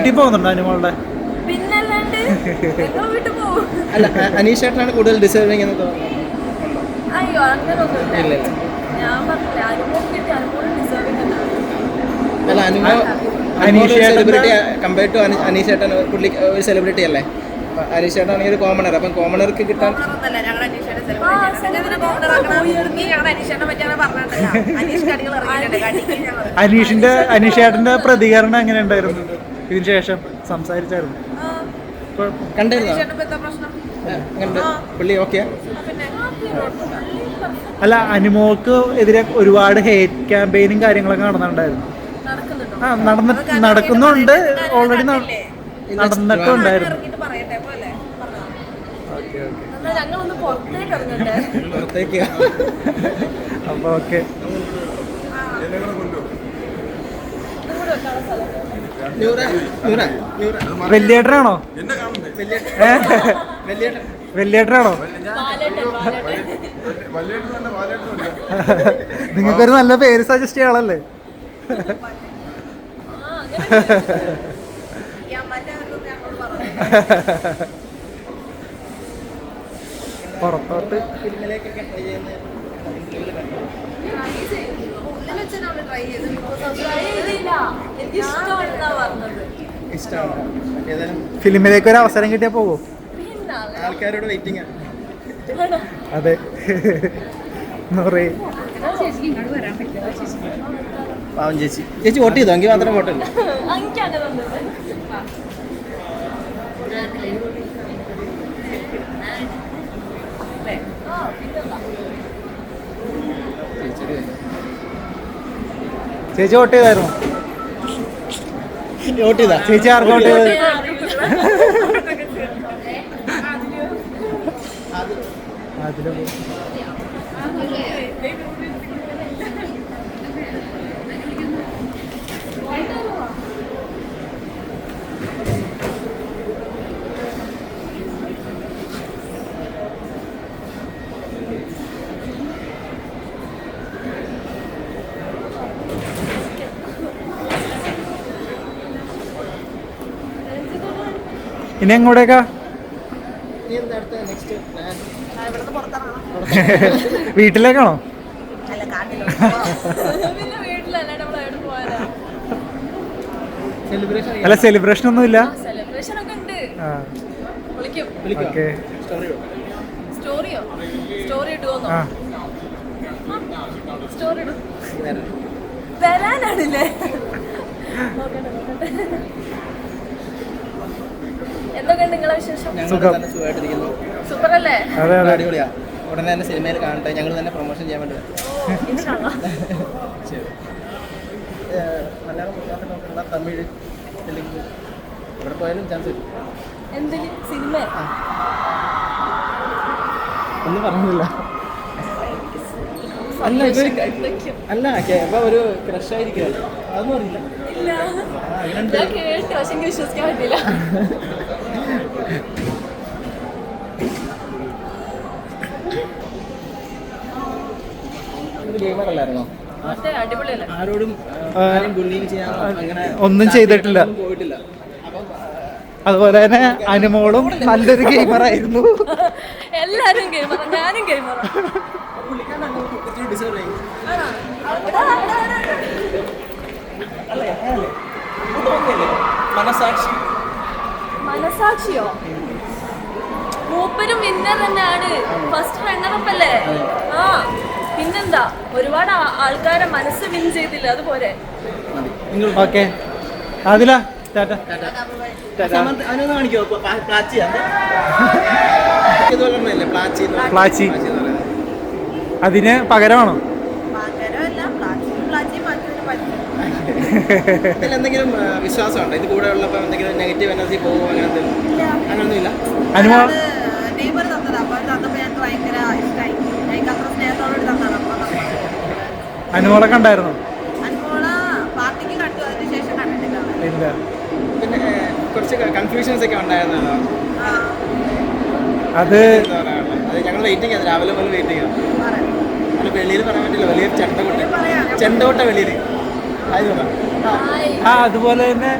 വീട്ടിൽ പോകുന്നുണ്ടോ അനുമോളുടെ? അല്ല, അനീഷേട്ടനാണ് കൂടുതൽ ഡിസേർവിംഗ് എന്ന് തോന്നുന്നു. അയ്യോ അങ്ങനൊന്നും ഇല്ല. ഞാൻ പറഞ്ഞില്ല, അനുമോൾ കിട്ടി, അനുമോൾ ഡിസേർവിംഗ് എന്നാണ്. അല്ല, സെലിബ്രിറ്റി കമ്പയർ ടു അനീഷേട്ടൻ പുള്ളി ഒരു സെലിബ്രിറ്റി അല്ലേ? അനീഷേട്ടനാണെങ്കിൽ ഒരു കോമണർ. അപ്പം കോമണർക്ക് കിട്ടാൻ അനീഷേട്ടന്റെ പ്രതികരണം എങ്ങനെ ഉണ്ടായിരുന്നു? ഇതിന് ശേഷം സംസാരിച്ചായിരുന്നു? കണ്ടിരുന്നോ? പുള്ളി ഓക്കെ. അല്ല, അനുമോൾക്ക് എതിരെ ഒരുപാട് ഹേറ്റ് ക്യാമ്പയിനും കാര്യങ്ങളൊക്കെ നടന്നിട്ടുണ്ടായിരുന്നു. നടക്കുന്നുണ്ട്, ഓൾറെഡി നടന്നിട്ടുണ്ടായിരുന്നു. പുറത്തേക്ക് അപ്പൊ ഓക്കെ. വലിയേട്ടനാണോ? വലിയേട്ടനാണോ? നിങ്ങൾക്കൊരു നല്ല പേര് സജസ്റ്റ് ചെയ്യാളല്ലേ? പുറത്തോട്ട് ഫിലിമിലേക്ക് ഒരു അവസരം കിട്ടിയാ പോകോ? ആൾക്കാരോട് വെയിറ്റിംഗ്. അതെ. പാവം ചേച്ചി. ചേച്ചി വോട്ട് ചെയ്തോ? എങ്കിൽ മാത്രം വോട്ടല്ല. ചേച്ചി വോട്ട് ചെയ്തായിരുന്നു? വോട്ട് ചെയ്താ? ചേച്ചി ആർക്ക് വോട്ട് ചെയ്തത്? ഇനി എങ്ങോട്ടേക്കാ? വീട്ടിലേക്കാണോ? അല്ല, സെലിബ്രേഷൻ ഒന്നും ഇല്ല. എന്തൊക്കെയുണ്ട് നിങ്ങളെ വിശേഷം? സൂപ്പറല്ലേ? അടിപൊളിയാ. ഉടനെ തന്നെ സിനിമയിൽ കാണട്ടെ. ഞങ്ങൾ തന്നെ പ്രൊമോഷൻ ചെയ്യാൻ വേണ്ടി മലയാളം, തമിഴ്, തെലുങ്ക് ഇവിടെ പോയാലും ചാൻസ് കിട്ടും. സിനിമ ഒന്നും പറഞ്ഞില്ല. അല്ല അപ്പൊ ഒരു ക്രഷ് ആയിരിക്കുമല്ലോ, അതൊന്നും അറിയില്ല. കേട്ടു, പക്ഷെ എനിക്ക് വിശ്വസിക്കാൻ പറ്റില്ല. ഗെയിമറല്ലായിരുന്നോ? ആരോടും ബുള്ളിങ് ചെയ്യാൻ അങ്ങനെ ഒന്നും ചെയ്തിട്ടില്ല. പോയിട്ടില്ല. അതുപോലെ തന്നെ അനുമോളും നല്ലൊരു ഗെയിമറായിരുന്നു. എല്ലാരും ഗെയിമറ, ഞാനും ഗെയിമറ. മനസാക്ഷിയോ? മൂപ്പരും വിന്നർ തന്നെയാണ്, ഫസ്റ്റ് റണ്ണറപ്പ് അല്ലേ? ആ പിന്നെന്താ, ഒരുപാട് ആൾക്കാരെ മനസ്സ് വിൻ ചെയ്തില്ല, അതുപോലെ. ഓക്കെ, അതിലാ പ്ലാച്ചി അതിന് പകരമാണോ? എന്തെങ്കിലും വിശ്വാസമുണ്ടോ ഇത് കൂടെ ഉള്ളപ്പോൾ? എന്തെങ്കിലും നെഗറ്റീവ് എനർജി പോകുമോ? അങ്ങനൊന്നുമില്ല. അനുമോൾ അനുമോളെ കണ്ടായിരുന്നു? ഇല്ല. പിന്നെ കുറച്ച് കൺഫ്യൂഷൻസ് ഒക്കെ ഉണ്ടായിരുന്നല്ലോ. അത് ഞങ്ങൾ വെയിറ്റിംഗ് ആണ്, രാവിലെ മുതൽ വെയിറ്റിംഗ് ആണ്. അത് വെളിയിൽ പറയാൻ പറ്റില്ല, വലിയൊരു ചെണ്ടകൊട്ട വെളിയിൽ ആയതുകൊണ്ടാണ്. അതുപോലെ തന്നെ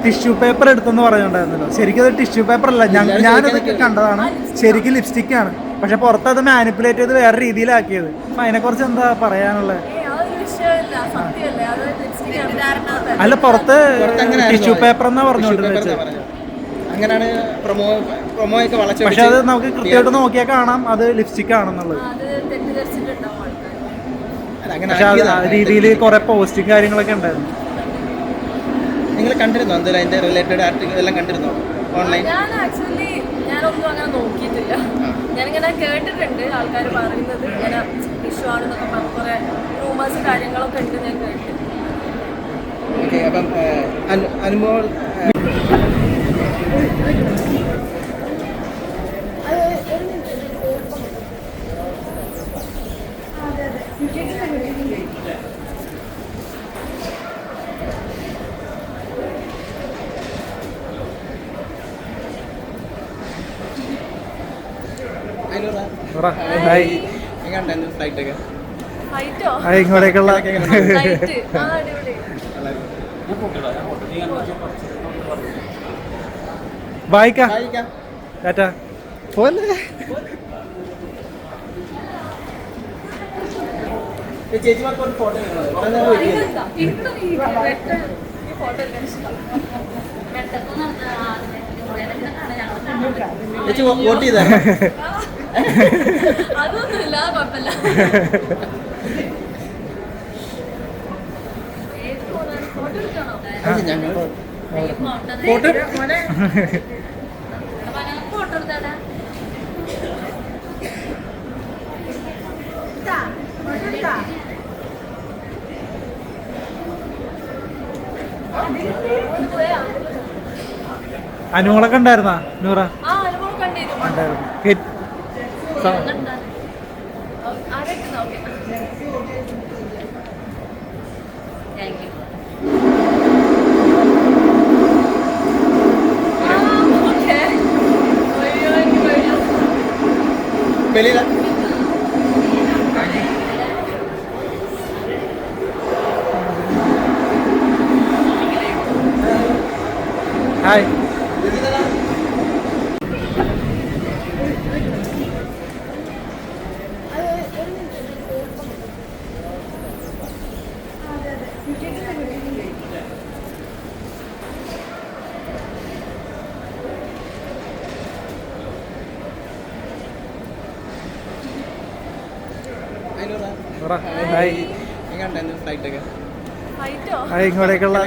ടിഷ്യൂ പേപ്പർ എടുത്തെന്ന് പറഞ്ഞിട്ടുണ്ടായിരുന്നല്ലോ. ശരിക്കും അത് ടിഷ്യൂ പേപ്പർ അല്ല, ഞാനതൊക്കെ കണ്ടതാണ്. ശരിക്കും ലിപ്സ്റ്റിക്കാണ്, പക്ഷെ പുറത്ത് അത് മാനിപ്പുലേറ്റ് ചെയ്ത് വേറെ രീതിയിലാക്കിയത്. അപ്പം അതിനെക്കുറിച്ച് എന്താ പറയാനുള്ളത്? അല്ല, പുറത്ത് ടിഷ്യൂ പേപ്പർ എന്നാ പറഞ്ഞോണ്ടിരുന്നത്. അങ്ങനെയാണ് പ്രൊമോ ഒക്കെ വളച്ചു. പക്ഷെ അത് നമുക്ക് കൃത്യമായിട്ട് നോക്കിയാൽ കാണാം അത് ലിപ്സ്റ്റിക് ആണെന്നുള്ളത്. പക്ഷെ ആ രീതിയിൽ കുറെ പോസ്റ്റിംഗ് കാര്യങ്ങളൊക്കെ ഉണ്ടായിരുന്നു. നിങ്ങൾ കണ്ടിരുന്നോ എന്തെങ്കിലും അതിന്റെ റിലേറ്റഡ് ആർട്ടിക്കിൾ എല്ലാം കണ്ടിരുന്നോ ഓൺലൈൻ? ഞാനൊന്നും അങ്ങനെ നോക്കിയിട്ടില്ല. ഞാനിങ്ങനെ കേട്ടിട്ടുണ്ട് ആൾക്കാർ പറയുന്നത് ഇങ്ങനെ ഇഷ്യൂ ആണെന്നൊക്കെ പറഞ്ഞ കുറെ റൂമേഴ്സ് കാര്യങ്ങളൊക്കെ ഉണ്ട് ഞാൻ കേട്ടു. ഓക്കെ, അപ്പം അനുമോൾ എങ്ങനെയുണ്ടായിരുന്നു ഫ്ലൈറ്റ് ഒക്കെ? ഇങ്ങോട്ടേക്കുള്ള വായിക്കാം ടാറ്റാ പോലെ. ചേച്ചിമാർക്ക് ഒരു ഫോട്ടോ ചേച്ചി വോട്ട് ചെയ്താ? അതൊന്നുമില്ല, കുഴപ്പമില്ല. ഞങ്ങൾ ഫോട്ടോ അനുമോളൊക്കെ ഉണ്ടായിരുന്നാ നൂറ? അനുഭവം കണ്ടിരുന്നു. വെളിയില ഹായ്. ഹായ്. എങ്ങനെയുണ്ടായിരുന്നു ഫ്ലൈറ്റ് ഒക്കെ? ഇങ്ങോട്ടേക്കുള്ള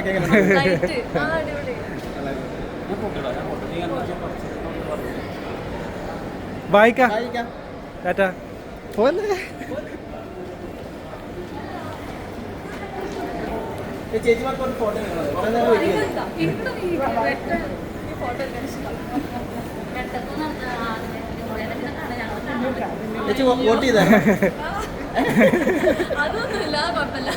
വായിക്കാം ടാറ്റാ പോലെ. ചേച്ചിമാർക്ക് ഒരു ഫോട്ടോ ചേച്ചി വോട്ട് ചെയ്താ? അതൊന്നുമില്ല, കുഴപ്പമില്ല.